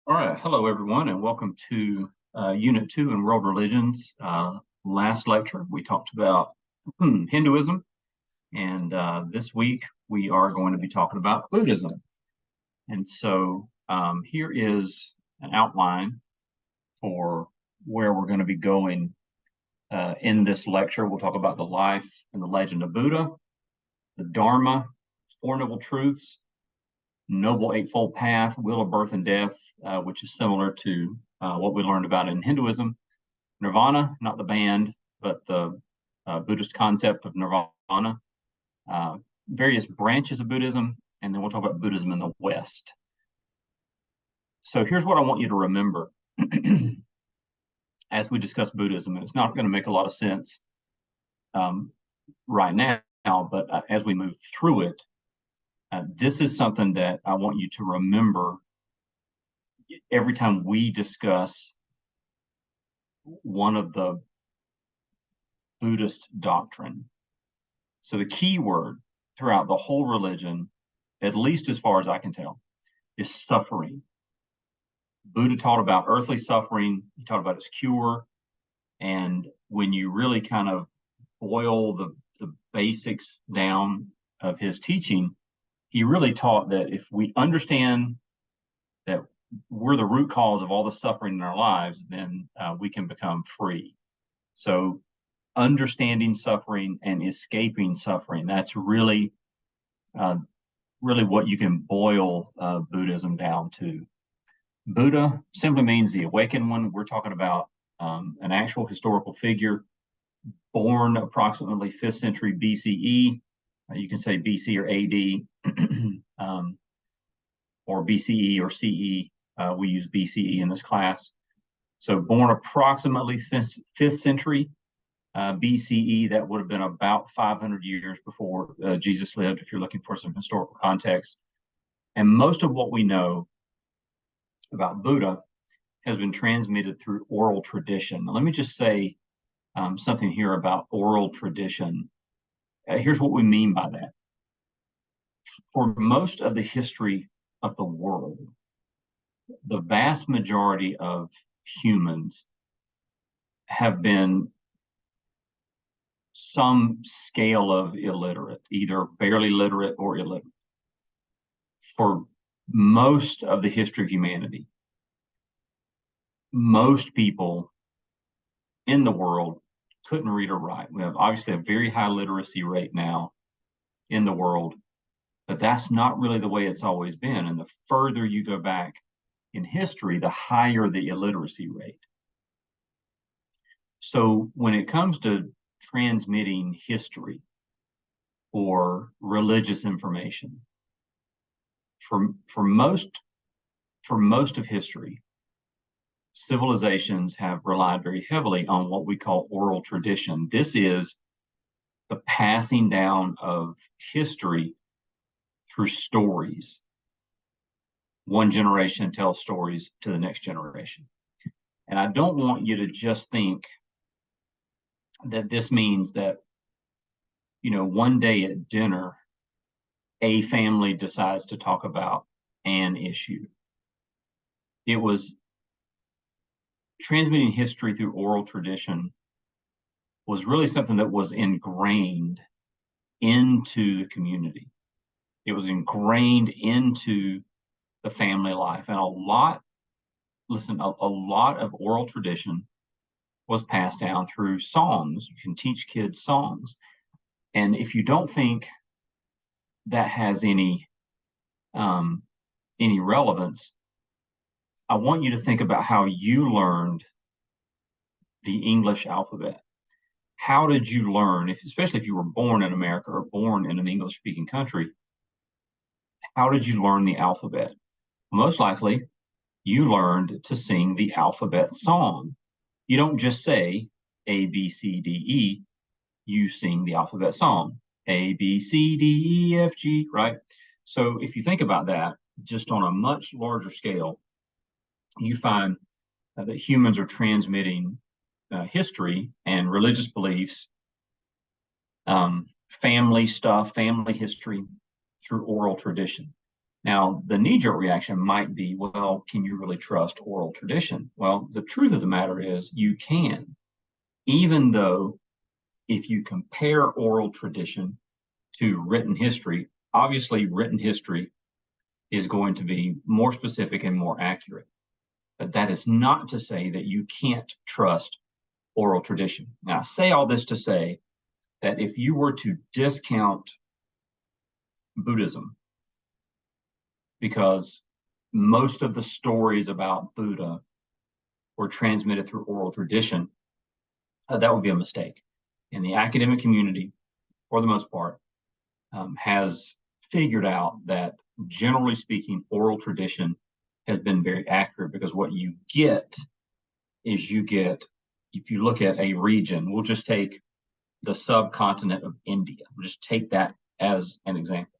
All right, hello everyone, and welcome to Unit 2 in World Religions. Last lecture, we talked about Hinduism, and this week we are going to be talking about Buddhism. And so here is an outline for where we're going to be going in this lecture. We'll talk about the life and the legend of Buddha, the Dharma, Four Noble Truths, Noble Eightfold Path, Wheel of Birth and Death, which is similar to what we learned about in Hinduism. Nirvana, not the band, but the Buddhist concept of nirvana. Various branches of Buddhism, and then we'll talk about Buddhism in the West. So here's what I want you to remember as we discuss Buddhism, and it's not going to make a lot of sense right now, but as we move through it, this is something that I want you to remember every time we discuss one of the Buddhist doctrine. So the key word throughout the whole religion, at least as far as I can tell, is suffering. Buddha taught about earthly suffering. He taught about its cure. And when you really kind of boil the basics down of his teaching, he really taught that if we understand that we're the root cause of all the suffering in our lives, then we can become free. So understanding suffering and escaping suffering, that's really what you can boil Buddhism down to. Buddha simply means the awakened one. We're talking about an actual historical figure born approximately 5th century BCE. You can say BC or AD, or BCE or CE. We use BCE in this class. So born approximately 5th century BCE, that would have been about 500 years before Jesus lived, if you're looking for some historical context. And most of what we know about Buddha has been transmitted through oral tradition. Now, let me just say something here about oral tradition. Here's what we mean by that. For most of the history of the world, the vast majority of humans have been some scale of illiterate, either barely literate or illiterate. For most of the history of humanity, most people in the world couldn't read or write. We have obviously a very high literacy rate now in the world, but that's not really the way it's always been. And the further you go back in history, the higher the illiteracy rate. So when it comes to transmitting history or religious information, for most of history, civilizations have relied very heavily on what we call oral tradition. This is the passing down of history through stories. One generation tells stories to the next generation. And I don't want you to just think that this means that, one day at dinner, a family decides to talk about an issue. It was transmitting history through oral tradition was really something that was ingrained into the community. It was ingrained into the family life. And a lot of oral tradition was passed down through songs. You can teach kids songs. And if you don't think that has any relevance, I want you to think about how you learned the English alphabet. How did you learn, especially if you were born in America or born in an English-speaking country, how did you learn the alphabet? Most likely, you learned to sing the alphabet song. You don't just say A, B, C, D, E. You sing the alphabet song. A, B, C, D, E, F, G, right? So if you think about that, just on a much larger scale, you find that humans are transmitting history and religious beliefs, family stuff, family history through oral tradition. Now, the knee-jerk reaction might be, well, can you really trust oral tradition? Well, the truth of the matter is you can, even though if you compare oral tradition to written history, obviously written history is going to be more specific and more accurate. But that is not to say that you can't trust oral tradition. Now, I say all this to say that if you were to discount Buddhism, because most of the stories about Buddha were transmitted through oral tradition, that would be a mistake. And the academic community, for the most part, has figured out that, generally speaking, oral tradition has been very accurate, because what you get is if you look at a region, we'll just take the subcontinent of India. We'll just take that as an example.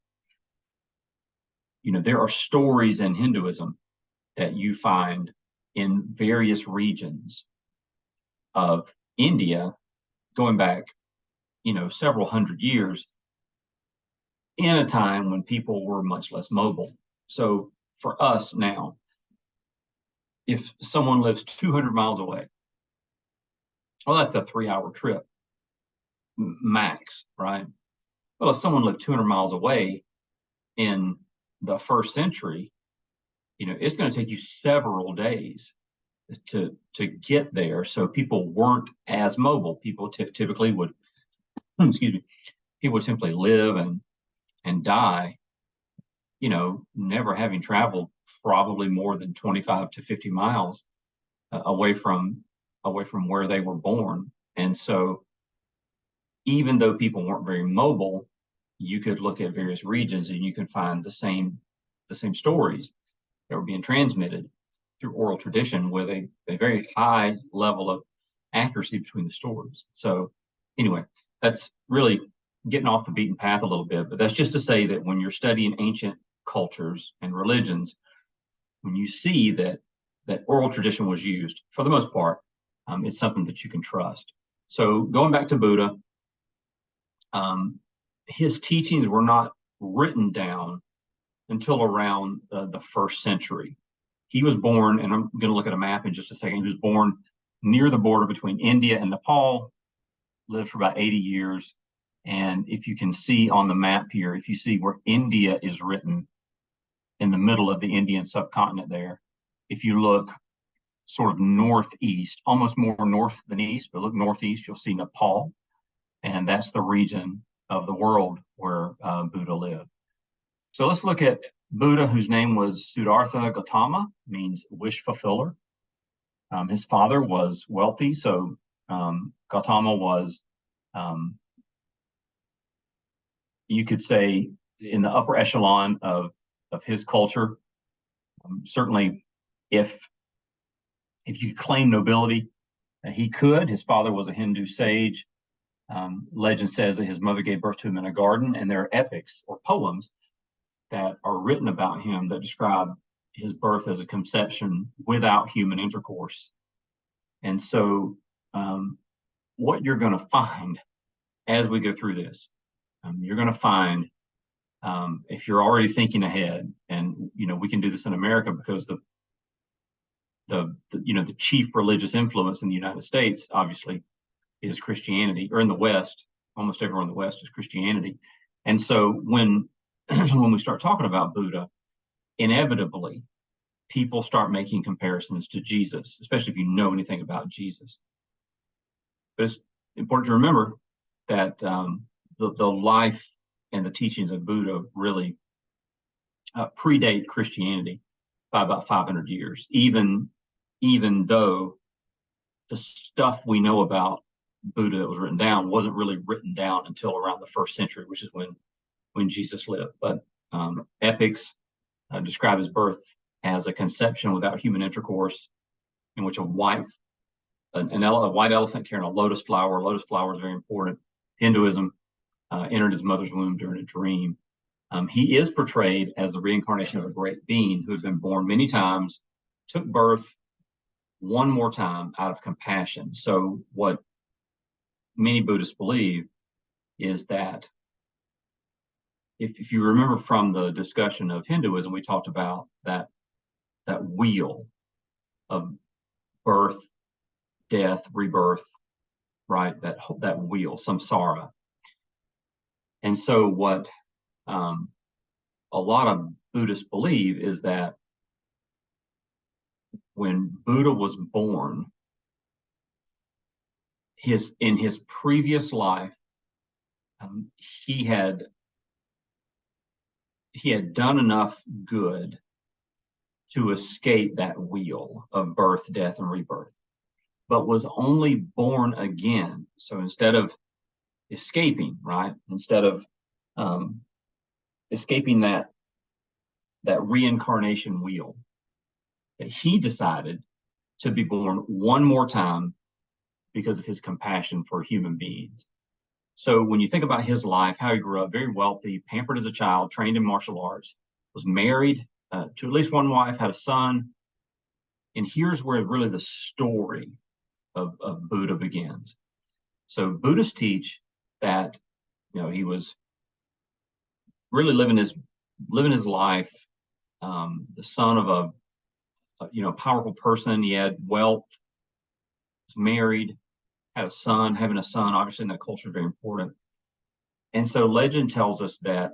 There are stories in Hinduism that you find in various regions of India going back, several hundred years, in a time when people were much less mobile. So for us now, if someone lives 200 miles away, well, that's a 3-hour trip max, right? Well, if someone lived 200 miles away in the first century, it's going to take you several days to get there. So people weren't as mobile. People typically would, excuse me, people would simply live and die, never having traveled probably more than 25 to 50 miles away from where they were born. And so even though people weren't very mobile, you could look at various regions and you can find the same stories that were being transmitted through oral tradition with a very high level of accuracy between the stories. So anyway, that's really getting off the beaten path a little bit, but that's just to say that when you're studying ancient cultures and religions, when you see that oral tradition was used, for the most part, it's something that you can trust. So going back to Buddha, his teachings were not written down until around the first century. He was born, and I'm going to look at a map in just a second. He was born near the border between India and Nepal, lived for about 80 years. And if you can see on the map here, if you see where India is written in the middle of the Indian subcontinent there, if you look sort of northeast, almost more north than east, but look northeast, you'll see Nepal. And that's the region of the world where Buddha lived. So let's look at Buddha, whose name was Siddhartha Gautama, means wish fulfiller. His father was wealthy, so Gautama was, you could say, in the upper echelon of his culture. Certainly, if you claim nobility, he could. His father was a Hindu sage. Legend says that his mother gave birth to him in a garden, and there are epics or poems that are written about him that describe his birth as a conception without human intercourse. And so what you're going to find as we go through this, you're going to find, if you're already thinking ahead, and we can do this in America because the chief religious influence in the United States obviously is Christianity, or in the West, almost everywhere in the West is Christianity. And so when we start talking about Buddha, inevitably people start making comparisons to Jesus, especially if you know anything about Jesus. But it's important to remember that the life and the teachings of Buddha really predate Christianity by about 500 years, even though the stuff we know about Buddha that was written down wasn't really written down until around the first century, which is when Jesus lived. But epics describe his birth as a conception without human intercourse, in which a white elephant carrying a lotus flower. A lotus flower is very important. Hinduism entered his mother's womb during a dream. He is portrayed as the reincarnation of a great being who had been born many times, took birth one more time out of compassion. So what many Buddhists believe is that if you remember from the discussion of Hinduism, we talked about that wheel of birth, death, rebirth, right? That wheel, samsara. And so what a lot of Buddhists believe is that when Buddha was born, in his previous life, he had done enough good to escape that wheel of birth, death, and rebirth, but was only born again. So instead of escaping, right? Instead of escaping that reincarnation wheel, that he decided to be born one more time because of his compassion for human beings. So when you think about his life, how he grew up, very wealthy, pampered as a child, trained in martial arts, was married to at least one wife, had a son. And here's where really the story of Buddha begins. So Buddhists teach that, he was really living his life, the son of a powerful person. He had wealth, was married, had a son. Having a son, obviously in that culture, is very important. And so legend tells us that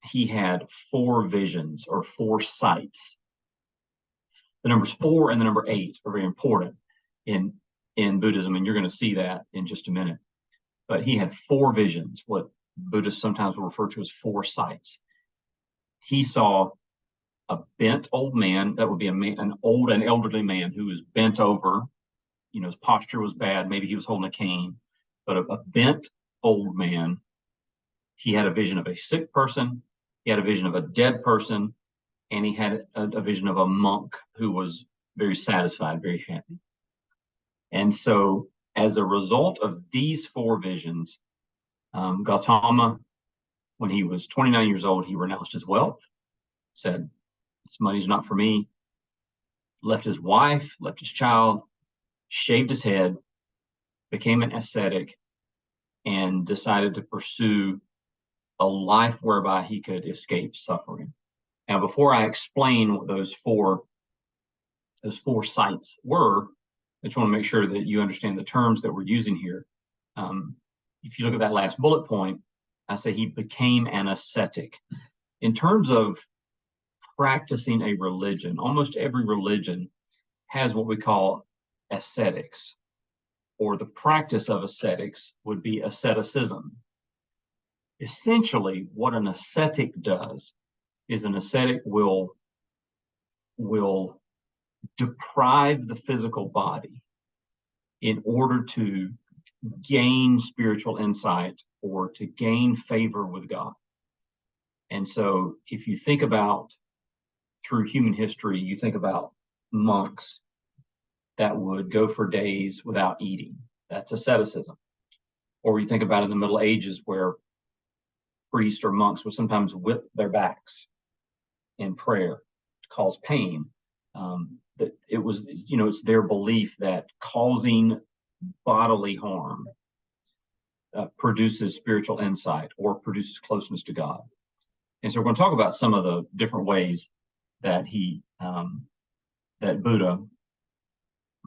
he had 4 visions or 4 sights. The numbers 4 and the number 8 are very important in Buddhism, and you're going to see that in just a minute. But he had 4 visions, what Buddhists sometimes will refer to as 4 sights. He saw a bent old man, that would be an old and elderly man who was bent over. His posture was bad. Maybe he was holding a cane, but a bent old man. He had a vision of a sick person. He had a vision of a dead person, and he had a vision of a monk who was very satisfied, very happy. And so, as a result of these 4 visions, Gautama, when he was 29 years old, he renounced his wealth, said, "This money's not for me," left his wife, left his child, shaved his head, became an ascetic, and decided to pursue a life whereby he could escape suffering. Now, before I explain what those four sites were, I just want to make sure that you understand the terms that we're using here. If you look at that last bullet point, I say he became an ascetic. In terms of practicing a religion, almost every religion has what we call ascetics, or the practice of ascetics would be asceticism. Essentially, what an ascetic does is an ascetic will deprive the physical body in order to gain spiritual insight or to gain favor with God. And so if you think about through human history, you think about monks that would go for days without eating. That's asceticism. Or you think about in the Middle Ages where priests or monks would sometimes whip their backs in prayer to cause pain. That it was, it's their belief that causing bodily harm produces spiritual insight or produces closeness to God. And so we're going to talk about some of the different ways that that Buddha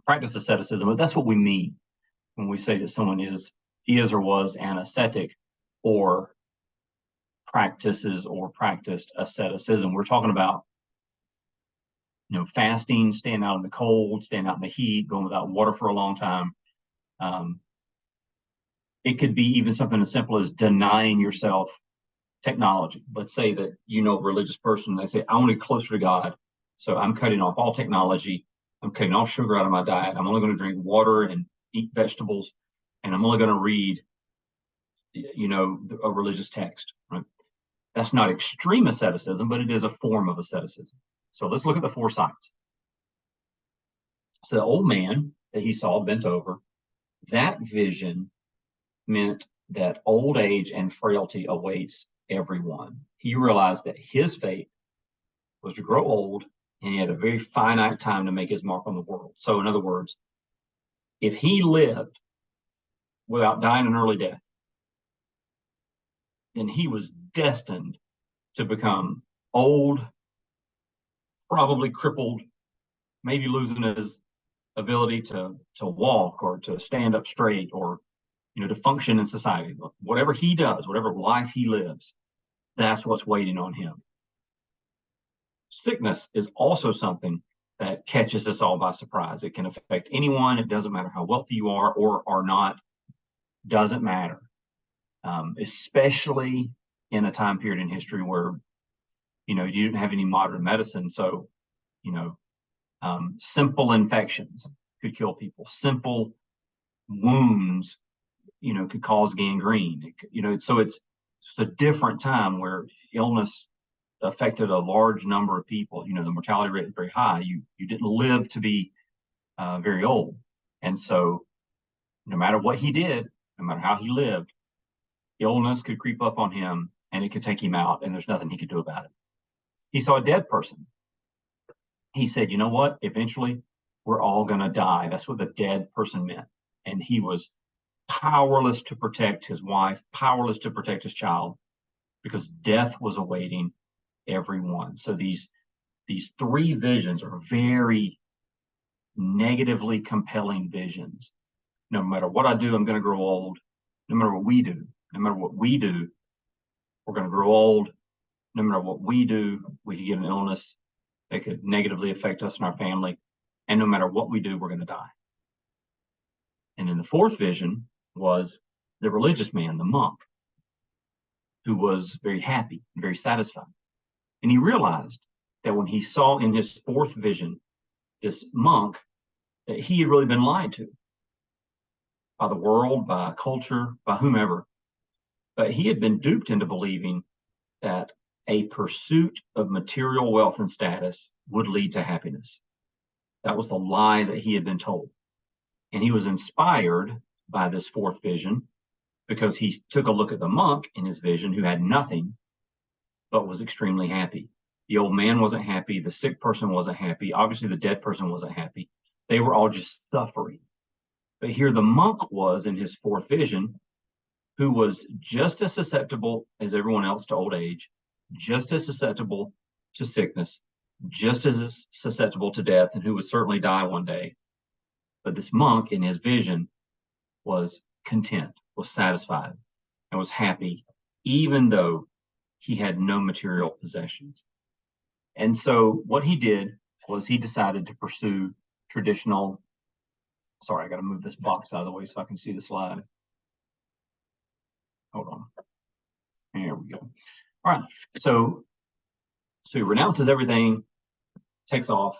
practiced asceticism, but that's what we mean when we say that someone is or was an ascetic or practices or practiced asceticism. We're talking about fasting, staying out in the cold, staying out in the heat, going without water for a long time. It could be even something as simple as denying yourself technology. Let's say that a religious person, they say, I want to get closer to God, so I'm cutting off all technology. I'm cutting all sugar out of my diet. I'm only going to drink water and eat vegetables, and I'm only going to read, a religious text. Right? That's not extreme asceticism, but it is a form of asceticism. So let's look at the 4 sights. So the old man that he saw bent over, that vision meant that old age and frailty awaits everyone. He realized that his fate was to grow old, and he had a very finite time to make his mark on the world. So in other words, if he lived without dying an early death, then he was destined to become old, probably crippled, maybe losing his ability to walk or to stand up straight or to function in society. Whatever he does, whatever life he lives, that's what's waiting on him. Sickness is also something that catches us all by surprise. It can affect anyone. It doesn't matter how wealthy you are or are not. Doesn't matter. Especially in a time period in history where you didn't have any modern medicine. So simple infections could kill people. Simple wounds could cause gangrene. So it's a different time where illness affected a large number of people. The mortality rate is very high. You didn't live to be very old, and so no matter what he did, no matter how he lived, illness could creep up on him and it could take him out, and there's nothing he could do about it. He saw a dead person. He said, you know what? Eventually, we're all going to die. That's what the dead person meant. And he was powerless to protect his wife, powerless to protect his child, because death was awaiting everyone. So these three visions are very negatively compelling visions. No matter what I do, I'm going to grow old. No matter what we do, we're going to grow old. No matter what we do, we could get an illness that could negatively affect us and our family. And no matter what we do, we're going to die. And then the fourth vision was the religious man, the monk, who was very happy and very satisfied. And he realized that when he saw in his fourth vision this monk, that he had really been lied to by the world, by culture, by whomever. But he had been duped into believing that a pursuit of material wealth and status would lead to happiness. That was the lie that he had been told. And he was inspired by this fourth vision because he took a look at the monk in his vision who had nothing but was extremely happy. The old man wasn't happy. The sick person wasn't happy. Obviously, the dead person wasn't happy. They were all just suffering. But here the monk was in his fourth vision, who was just as susceptible as everyone else to old age, just as susceptible to sickness, just as susceptible to death, and who would certainly die one day. But this monk in his vision was content, was satisfied, and was happy, even though he had no material possessions. And so what he did was he decided to pursue traditional. Sorry, I got to move this box out of the way so I can see the slide. Hold on. There we go. All right. So he renounces everything, takes off,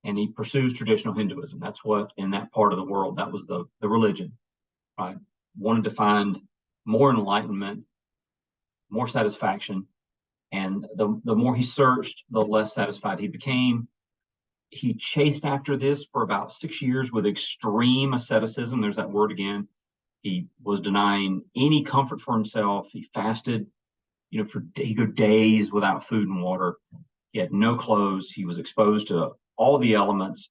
and he pursues traditional Hinduism. That's what, in that part of the world, that was the religion, right? Wanted to find more enlightenment, more satisfaction. And the more he searched, the less satisfied he became. He chased after this for about 6 years with extreme asceticism. There's that word again. He was denying any comfort for himself. He fasted, he'd go days without food and water. He had no clothes. He was exposed to all the elements.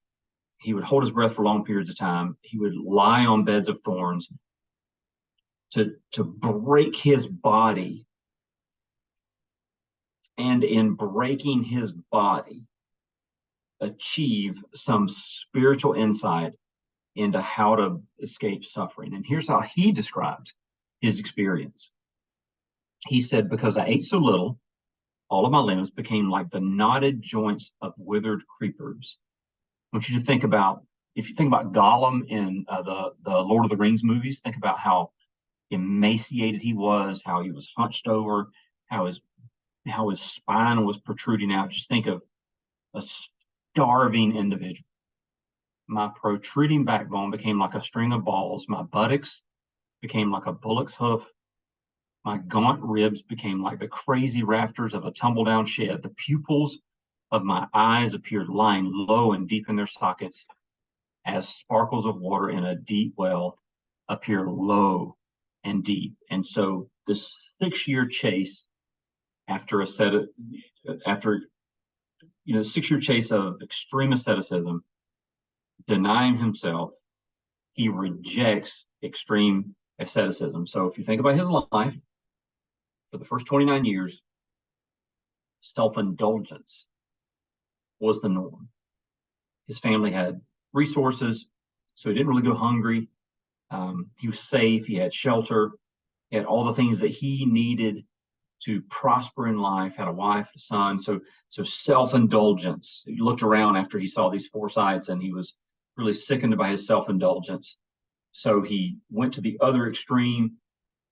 He would hold his breath for long periods of time. He would lie on beds of thorns to break his body. And in breaking his body, achieve some spiritual insight into how to escape suffering. And here's how he describes his experience. He said, because I ate so little, all of my limbs became like the knotted joints of withered creepers. I want you to think about, if you think about Gollum in the Lord of the Rings movies, think about how emaciated he was, how he was hunched over, how his spine was protruding out. Just think of a starving individual. My protruding backbone became like a string of balls. My buttocks became like a bullock's hoof. My gaunt ribs became like the crazy rafters of a tumble-down shed. The pupils of my eyes appeared lying low and deep in their sockets, as sparkles of water in a deep well appear low and deep. And so the 6-year chase after 6-year chase of extreme asceticism, denying himself, he rejects extreme asceticism. So if you think about his life, For the first 29 years, self-indulgence was the norm. His family had resources, so he didn't really go hungry. He was safe. He had shelter. He had all the things that he needed to prosper in life. Had a wife, a son. So self-indulgence. He looked around after he saw these four sites, and he was really sickened by his self-indulgence. So he went to the other extreme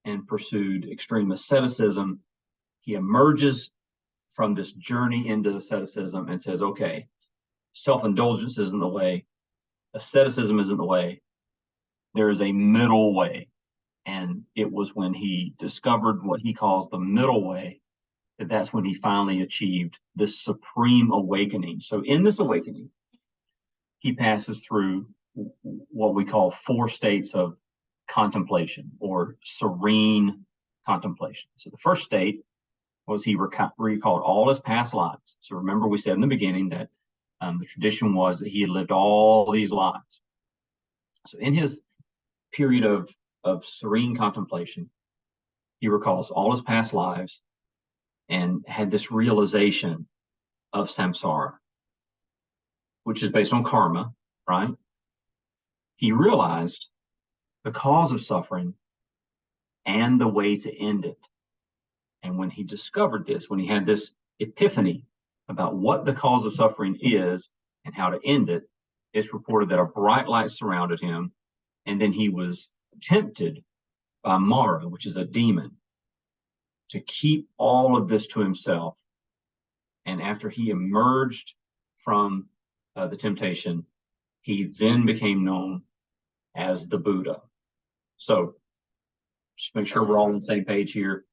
and pursued extreme asceticism. He emerges from this journey into asceticism and says, okay, self-indulgence isn't the way, asceticism isn't the way, there is a middle way. And it was when he discovered what he calls the middle way that that's when he finally achieved this supreme awakening. So in this awakening, he passes through what we call four states of contemplation or serene contemplation. So the first state was he recalled all his past lives. So remember, we said in the beginning that the tradition was that he had lived all these lives. So in his period of serene contemplation, he recalls all his past lives and had this realization of samsara, which is based on karma, right? He realized the cause of suffering and the way to end it. And when he discovered this, when he had this epiphany about what the cause of suffering is and how to end it, it's reported that a bright light surrounded him, and then he was tempted by Mara, which is a demon, to keep all of this to himself. And after he emerged from the temptation, he then became known as the Buddha. So just make sure we're all on the same page here.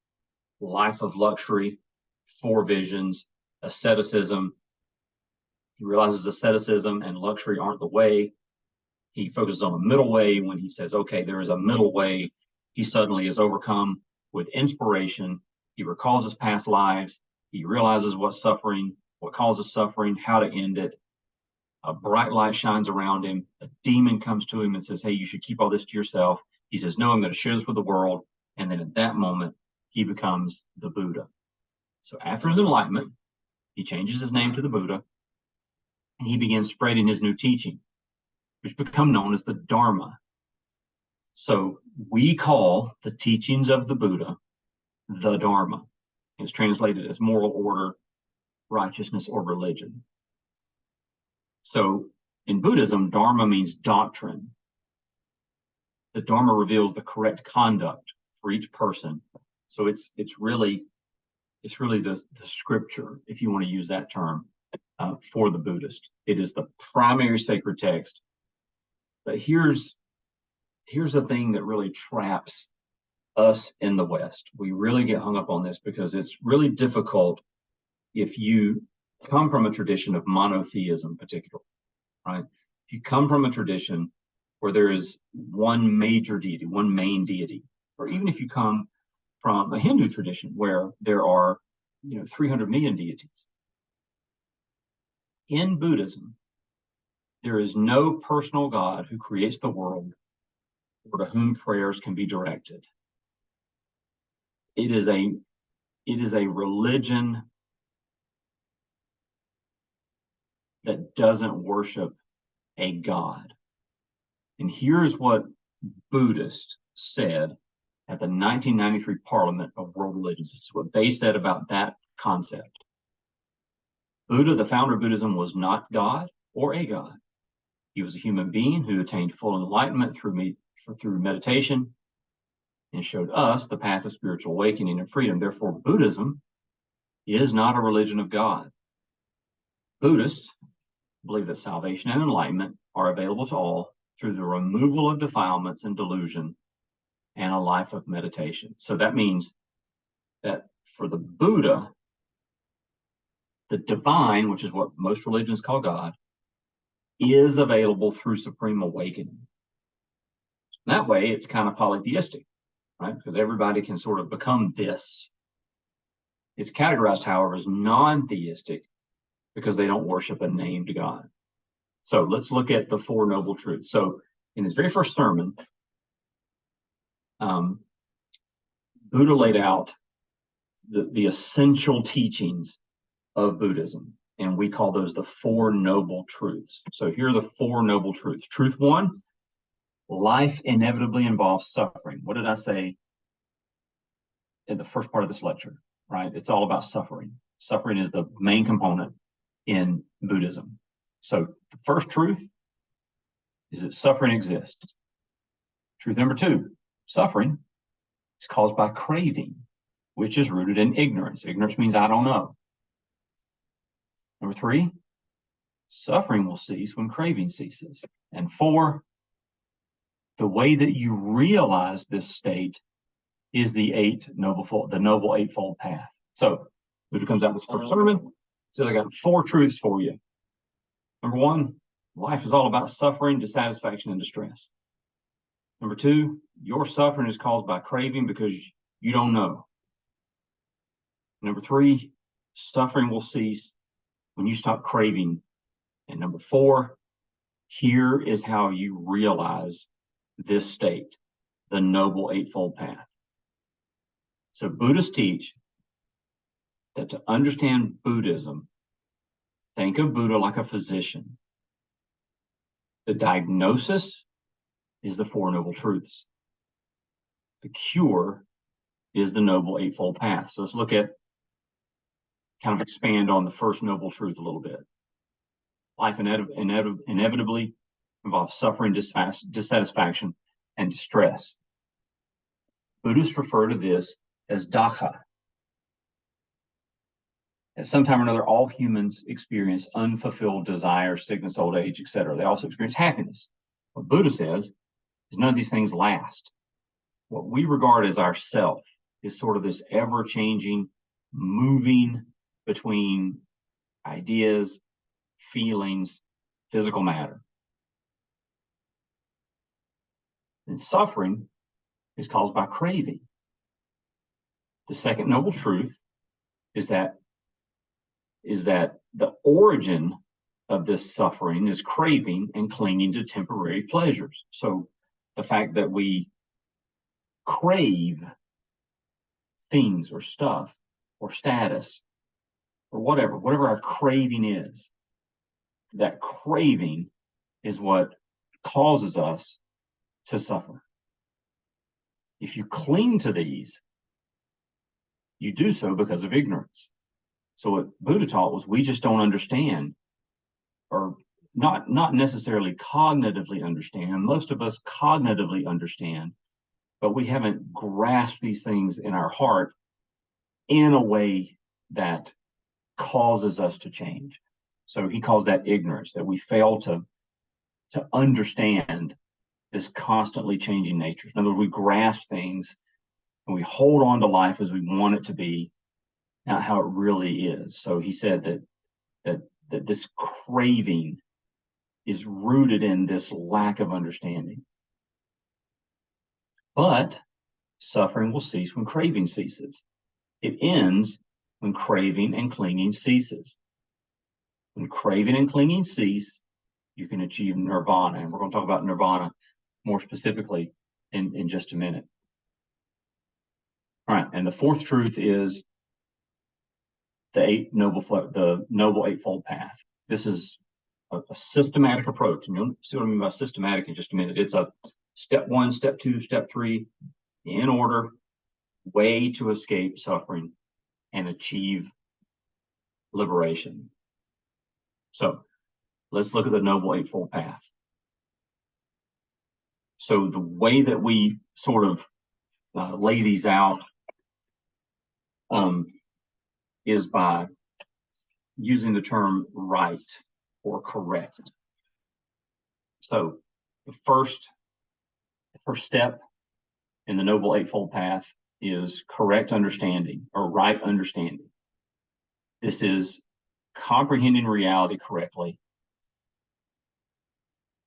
Life of luxury, four visions, asceticism. He realizes asceticism and luxury aren't the way. He focuses on a middle way. When he says, okay, there is a middle way, he suddenly is overcome with inspiration. He recalls his past lives. He realizes what's suffering, what causes suffering, how to end it. A bright light shines around him. A demon comes to him and says, hey, you should keep all this to yourself. He says, no, I'm going to share this with the world. And then at that moment, he becomes the Buddha. So after his enlightenment, he changes his name to the Buddha, and he begins spreading his new teaching, which become known as the Dharma. So we call the teachings of the Buddha the Dharma. It's translated as moral order, righteousness, or religion. So in Buddhism, Dharma means doctrine. The Dharma reveals the correct conduct for each person. So it's really the scripture, if you want to use that term, for the Buddhist. It is the primary sacred text. But here's the thing that really traps us in the West. We really get hung up on this because it's really difficult if you come from a tradition of monotheism, particularly, right? If you come from a tradition where there is one major deity, one main deity, or even if you come from a Hindu tradition where there are 300 million deities. In Buddhism, there is no personal God who creates the world or to whom prayers can be directed. It is a religion that doesn't worship a God. And here's what Buddhists said at the 1993 Parliament of World Religions. This is what they said about that concept. Buddha, the founder of Buddhism, was not God or a God. He was a human being who attained full enlightenment through meditation and showed us the path of spiritual awakening and freedom. Therefore, Buddhism is not a religion of God. Buddhists believe that salvation and enlightenment are available to all through the removal of defilements and delusion and a life of meditation. So that means that for the Buddha, the divine, which is what most religions call God, is available through supreme awakening. That way, it's kind of polytheistic, right? Because everybody can sort of become this. It's categorized, however, as non-theistic because they don't worship a named God. So let's look at the Four Noble Truths. So in his very first sermon, Buddha laid out the essential teachings of Buddhism. And we call those the Four Noble Truths. So here are the Four Noble Truths. Truth one, life inevitably involves suffering. What did I say in the first part of this lecture, right? It's all about suffering. Suffering is the main component in Buddhism. So the first truth is that suffering exists. Truth number two, suffering is caused by craving, which is rooted in ignorance. Ignorance means I don't know. Number three, suffering will cease when craving ceases. And four, the way that you realize this state is the Noble Eightfold Path. So Buddha comes out with his first sermon, says, I got four truths for you. Number one, life is all about suffering, dissatisfaction, and distress. Number two, your suffering is caused by craving because you don't know. Number three, suffering will cease when you stop craving. And number four, here is how you realize this state, the Noble Eightfold Path. So Buddhists teach that to understand Buddhism, think of Buddha like a physician. The diagnosis is the Four Noble Truths. The cure is the Noble Eightfold Path. So let's look at, kind of expand on the first Noble Truth a little bit. Life inevitably involves suffering, dissatisfaction, and distress. Buddhists refer to this as dukkha. At some time or another, all humans experience unfulfilled desires, sickness, old age, etc. They also experience happiness. What Buddha says is none of these things last. What we regard as our self is sort of this ever-changing, moving between ideas, feelings, physical matter. And suffering is caused by craving. The second noble truth is that the origin of this suffering is craving and clinging to temporary pleasures. So the fact that we crave things or stuff or status or whatever our craving is, that craving is what causes us to suffer. If you cling to these, you do so because of ignorance. So what Buddha taught was we just don't understand, or not necessarily cognitively understand. Most of us cognitively understand, but we haven't grasped these things in our heart in a way that causes us to change. So he calls that ignorance, that we fail to understand this constantly changing nature. In other words, we grasp things and we hold on to life as we want it to be, not how it really is. So he said that this craving is rooted in this lack of understanding. But suffering will cease when craving ceases. It ends when craving and clinging ceases. When craving and clinging cease, you can achieve nirvana. And we're going to talk about nirvana more specifically in just a minute. All right, and the fourth truth is the Noble Eightfold Path. This is a systematic approach, and you'll see what I mean by systematic in just a minute. It's a step one, step two, step three, in order, way to escape suffering and achieve liberation. So let's look at the Noble Eightfold Path. So the way that we sort of lay these out is by using the term right or correct. So the first step in the Noble Eightfold Path is correct understanding or right understanding. This is comprehending reality correctly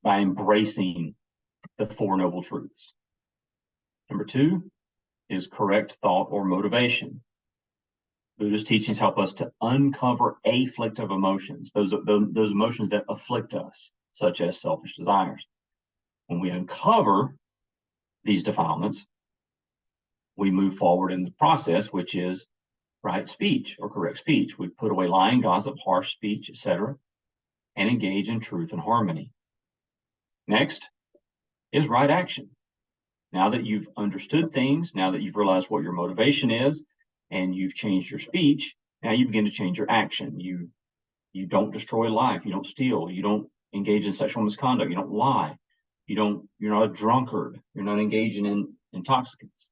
by embracing the Four Noble Truths. Number two is correct thought or motivation. Buddhist teachings help us to uncover afflictive emotions, those emotions that afflict us, such as selfish desires. When we uncover these defilements, we move forward in the process, which is right speech or correct speech. We put away lying, gossip, harsh speech, etc., and engage in truth and harmony. Next is right action. Now that you've understood things, now that you've realized what your motivation is, and you've changed your speech, now you begin to change your action. You don't destroy life, you don't steal, you don't engage in sexual misconduct, you don't lie, you're not a drunkard, you're not engaging in intoxicants.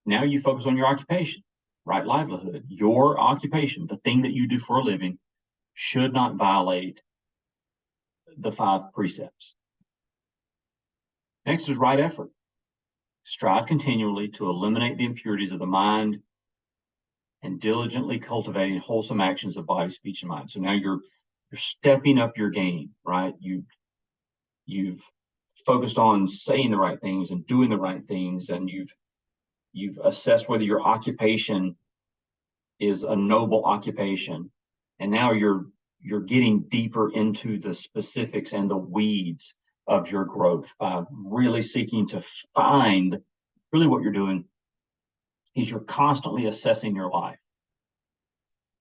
Now you focus on your occupation, right livelihood. Your occupation, the thing that you do for a living, should not violate the 5 precepts. Next is right effort. Strive continually to eliminate the impurities of the mind and diligently cultivating wholesome actions of body, speech, and mind. So now you're stepping up your game, right? You've focused on saying the right things and doing the right things, and you've assessed whether your occupation is a noble occupation, and now you're getting deeper into the specifics and the weeds of your growth by really seeking to find. Really what you're doing is you're constantly assessing your life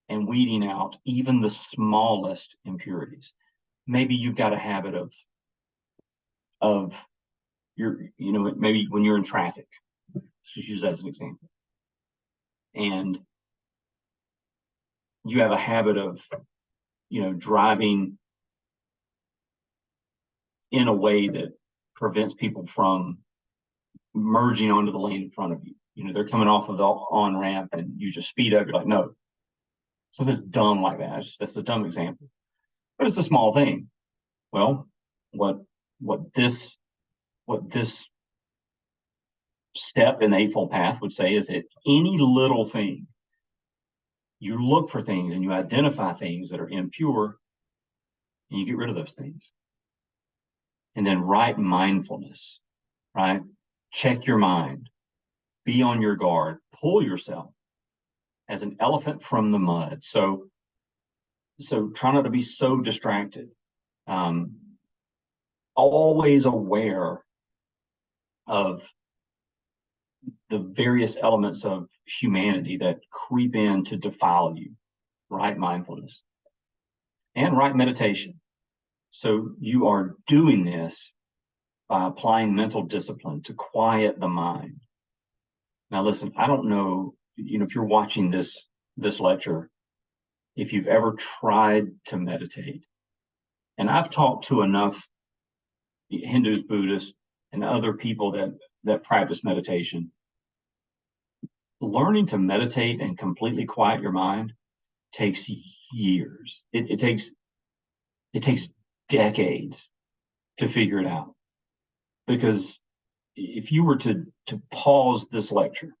and weeding out even the smallest impurities. Maybe you've got a habit of maybe when you're in traffic, let's just use that as an example, and you have a habit of driving in a way that prevents people from merging onto the lane in front of you. They're coming off of the on ramp and you just speed up. You're like, no, something's dumb like that. That's a dumb example, but it's a small thing. Well, what this step in the Eightfold Path would say is that any little thing, you look for things and you identify things that are impure and you get rid of those things. And then right mindfulness, right? Check your mind, be on your guard, pull yourself as an elephant from the mud. So try not to be so distracted. Always aware of the various elements of humanity that creep in to defile you, right mindfulness, and right meditation. So you are doing this by applying mental discipline to quiet the mind. Now, listen, I don't know, if you're watching this lecture, if you've ever tried to meditate. And I've talked to enough Hindus, Buddhists, and other people that practice meditation. Learning to meditate and completely quiet your mind takes years. It takes decades to figure it out. Because if you were to pause this lecture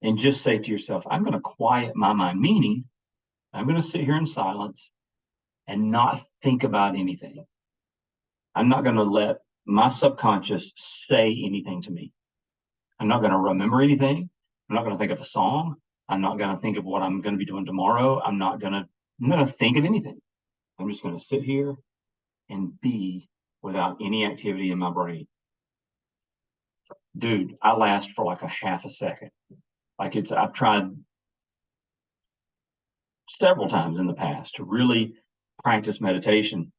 and just say to yourself, I'm going to quiet my mind, meaning I'm going to sit here in silence and not think about anything. I'm not going to let my subconscious say anything to me. I'm not going to remember anything. I'm not going to think of a song. I'm not going to think of what I'm going to be doing tomorrow. I'm not going to think of anything. I'm just going to sit here and be without any activity in my brain. Dude, I last for like a half a second. I've tried several times in the past to really practice meditation.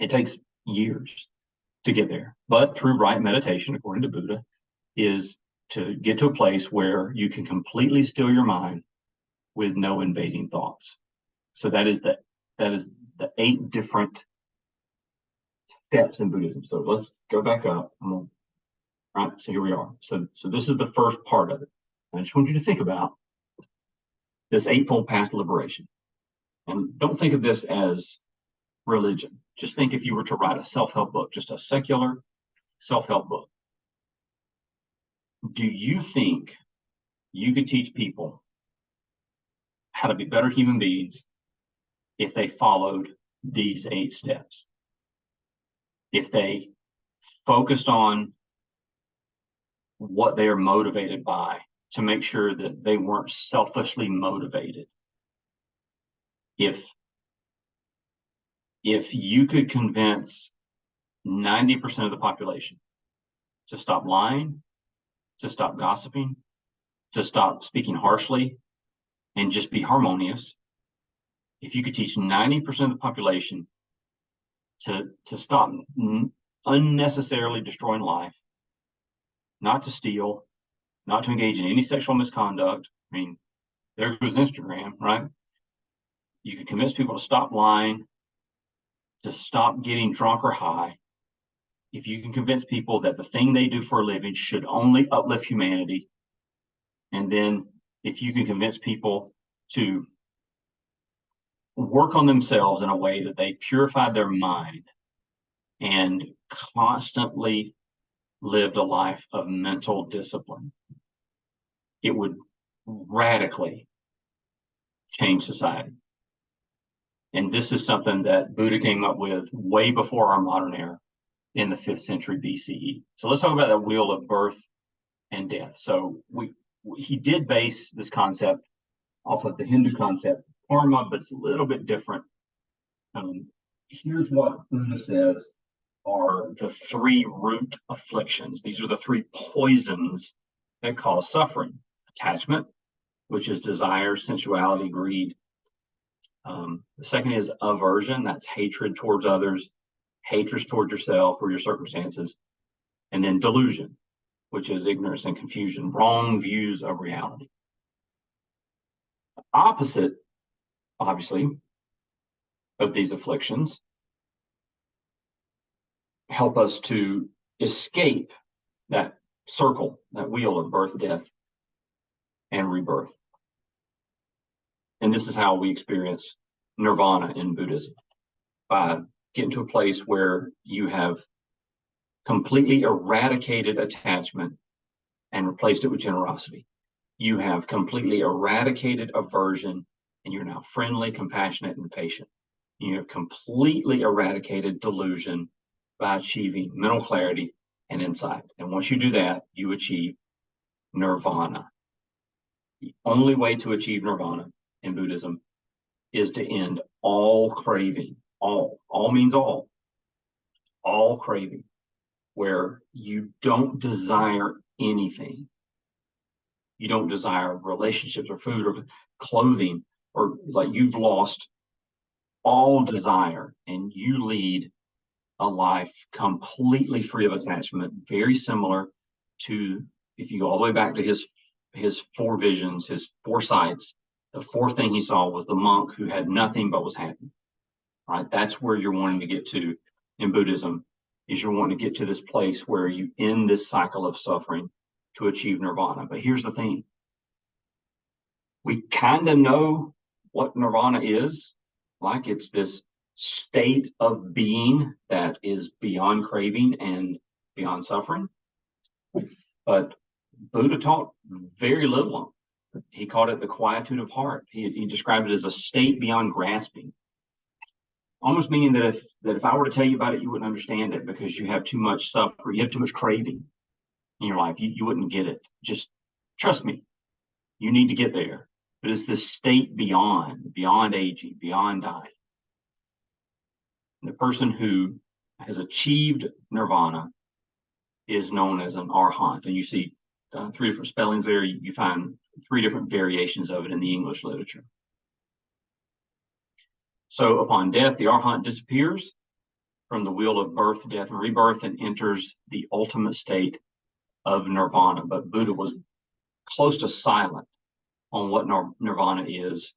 It takes years to get there, but through right meditation, according to Buddha, is to get to a place where you can completely still your mind with no invading thoughts. So that is the 8 different steps in Buddhism. So let's go back up. All right, so here we are. So this is the first part of it. I just want you to think about this Eightfold Path to liberation. And don't think of this as religion. Just think if you were to write a self-help book, just a secular self-help book. Do you think you could teach people how to be better human beings if they followed these 8 steps? If they focused on what they are motivated by to make sure that they weren't selfishly motivated. If you could convince 90% of the population to stop lying, to stop gossiping, to stop speaking harshly and just be harmonious, if you could teach 90% of the population to stop unnecessarily destroying life, not to steal, not to engage in any sexual misconduct. I mean, there goes Instagram, right? You can convince people to stop lying, to stop getting drunk or high. If you can convince people that the thing they do for a living should only uplift humanity, and then if you can convince people to work on themselves in a way that they purify their mind and constantly lived a life of mental discipline, it would radically change society. And this is something that Buddha came up with way before our modern era in the 5th century BCE. So let's talk about the wheel of birth and death. So he did base this concept off of the Hindu concept karma, but it's a little bit different. Here's what Buddha says are the 3 root afflictions. These are the 3 poisons that cause suffering. Attachment, which is desire, sensuality, greed. The second is aversion. That's hatred towards others, hatred towards yourself or your circumstances. And then delusion, which is ignorance and confusion, wrong views of reality. The opposite, obviously, of these afflictions help us to escape that circle, that wheel of birth, death, and rebirth. And this is how we experience nirvana in Buddhism, by getting to a place where you have completely eradicated attachment and replaced it with generosity. You have completely eradicated aversion, and you're now friendly, compassionate, and patient. You have completely eradicated delusion by achieving mental clarity and insight. And once you do that, you achieve nirvana. The only way to achieve nirvana in Buddhism is to end all craving. All means all craving, where you don't desire anything. You don't desire relationships or food or clothing, or like you've lost all desire, and you lead a life completely free of attachment, very similar to, if you go all the way back to his 4 visions, his 4 sights, the 4th thing he saw was the monk who had nothing but was happy. Right? That's where you're wanting to get to in Buddhism, is you're wanting to get to this place where you end this cycle of suffering to achieve nirvana. But here's the thing. We kind of know what nirvana is. Like, it's this state of being that is beyond craving and beyond suffering. But Buddha taught very little. He called it the quietude of heart. He described it as a state beyond grasping. Almost meaning that if I were to tell you about it, you wouldn't understand it, because you have too much suffering, you have too much craving in your life. You wouldn't get it. Just trust me. You need to get there. But it's this state beyond aging, beyond dying. The person who has achieved nirvana is known as an arhat. And you see 3 different spellings there. You find 3 different variations of it in the English literature. So upon death, the arhat disappears from the wheel of birth, death, and rebirth, and enters the ultimate state of nirvana. But Buddha was close to silent on what nirvana is,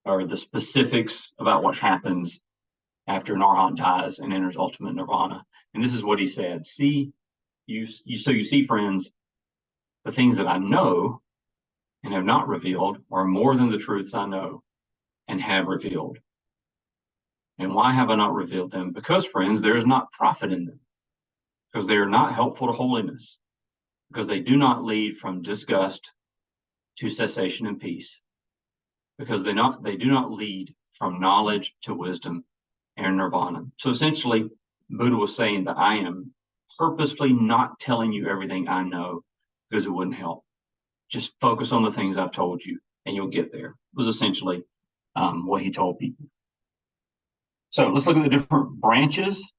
or the specifics about what happens after an arhat dies and enters ultimate nirvana. And this is what he said. See, you see, friends, the things that I know and have not revealed are more than the truths I know and have revealed. And why have I not revealed them? Because, friends, there is not profit in them, because they are not helpful to holiness, because they do not lead from disgust to cessation and peace, because they do not lead from knowledge to wisdom and nirvana. So essentially, Buddha was saying that I am purposefully not telling you everything I know, because it wouldn't help. Just focus on the things I've told you, and you'll get there. It was essentially what he told people. So let's look at the different branches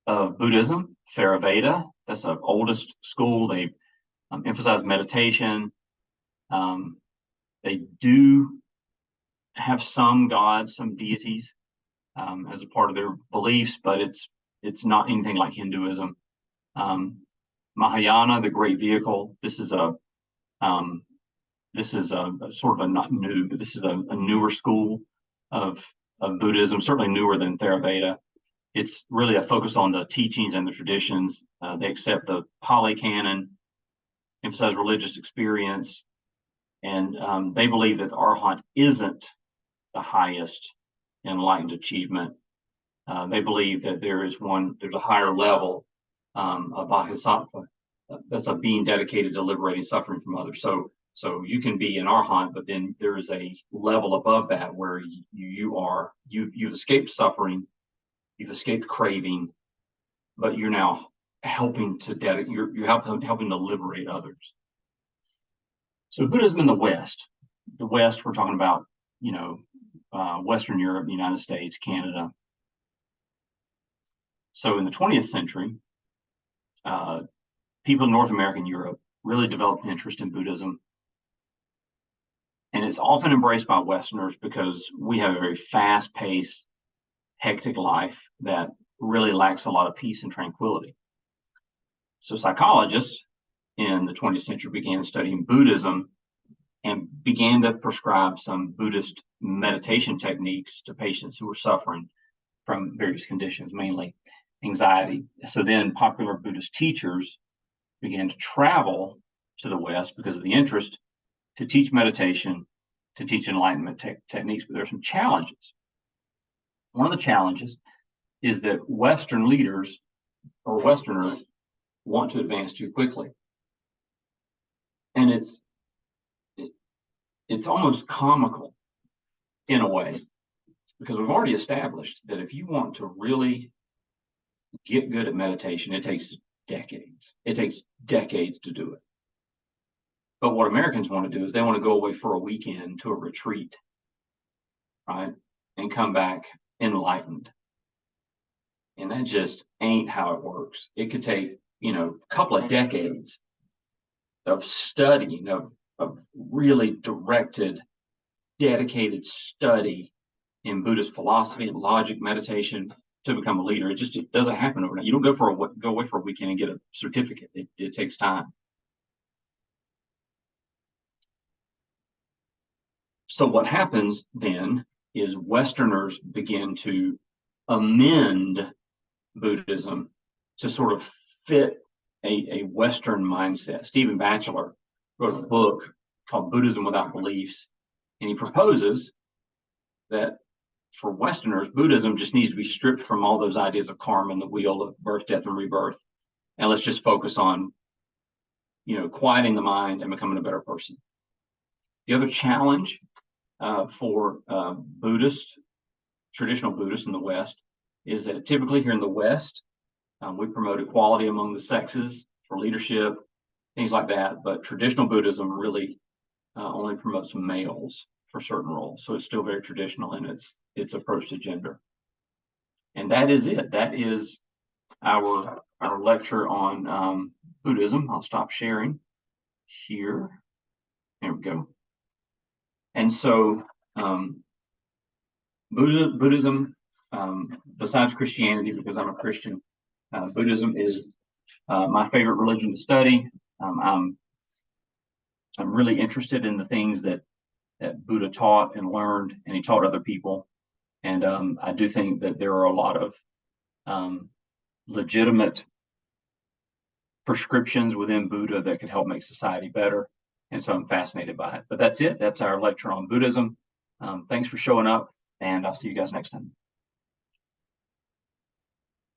of Buddhism. Theravada, that's the oldest school. They emphasize meditation, They do have some gods, some deities as a part of their beliefs, but it's not anything like Hinduism. Mahayana, the great vehicle, this is a sort of a not new, but this is a newer school of Buddhism, certainly newer than Theravada. It's really a focus on the teachings and the traditions. They accept the Pali Canon, emphasize religious experience, and they believe that the Arhat isn't the highest enlightened achievement. They believe that there's a higher level, a bodhisattva, that's a being dedicated to liberating suffering from others. So you can be an Arhat, but then there is a level above that where you've escaped suffering, you've escaped craving, but you're now helping to you're helping to liberate others. So Buddhism in the West, we're talking about, Western Europe, the United States, Canada. So in the 20th century, people in North America and Europe really developed an interest in Buddhism. And it's often embraced by Westerners because we have a very fast-paced, hectic life that really lacks a lot of peace and tranquility. So psychologists in the 20th century began studying Buddhism and began to prescribe some Buddhist meditation techniques to patients who were suffering from various conditions, mainly anxiety. So then popular Buddhist teachers began to travel to the West because of the interest to teach meditation, to teach enlightenment techniques, but there are some challenges. One of the challenges is that Western leaders or Westerners want to advance too quickly. And it's almost comical in a way, because we've already established that if you want to really get good at meditation, it takes decades. It takes decades to do it. But what Americans want to do is they want to go away for a weekend to a retreat, right? And come back enlightened. And that just ain't how it works. It could take, a couple of decades of studying, of really directed, dedicated study in Buddhist philosophy and logic, meditation, to become a leader. It doesn't happen overnight. You don't go away for a weekend and get a certificate. It takes time. So what happens then is Westerners begin to amend Buddhism to sort of fit a Western mindset. Stephen Batchelor wrote a book called Buddhism Without Beliefs, and he proposes that for Westerners, Buddhism just needs to be stripped from all those ideas of karma and the wheel of birth, death, and rebirth, and let's just focus on, quieting the mind and becoming a better person. The other challenge for traditional Buddhists in the West, is that typically here in the West, we promote equality among the sexes for leadership, things like that. But traditional Buddhism really only promotes males for certain roles. So it's still very traditional in its approach to gender. And that is it. That is our lecture on Buddhism. I'll stop sharing here. There we go. And so Buddhism, besides Christianity, because I'm a Christian, Buddhism is my favorite religion to study. I'm really interested in the things that Buddha taught and learned, and he taught other people. And I do think that there are a lot of legitimate prescriptions within Buddha that could help make society better. And so I'm fascinated by it. But that's it. That's our lecture on Buddhism. Thanks for showing up, and I'll see you guys next time.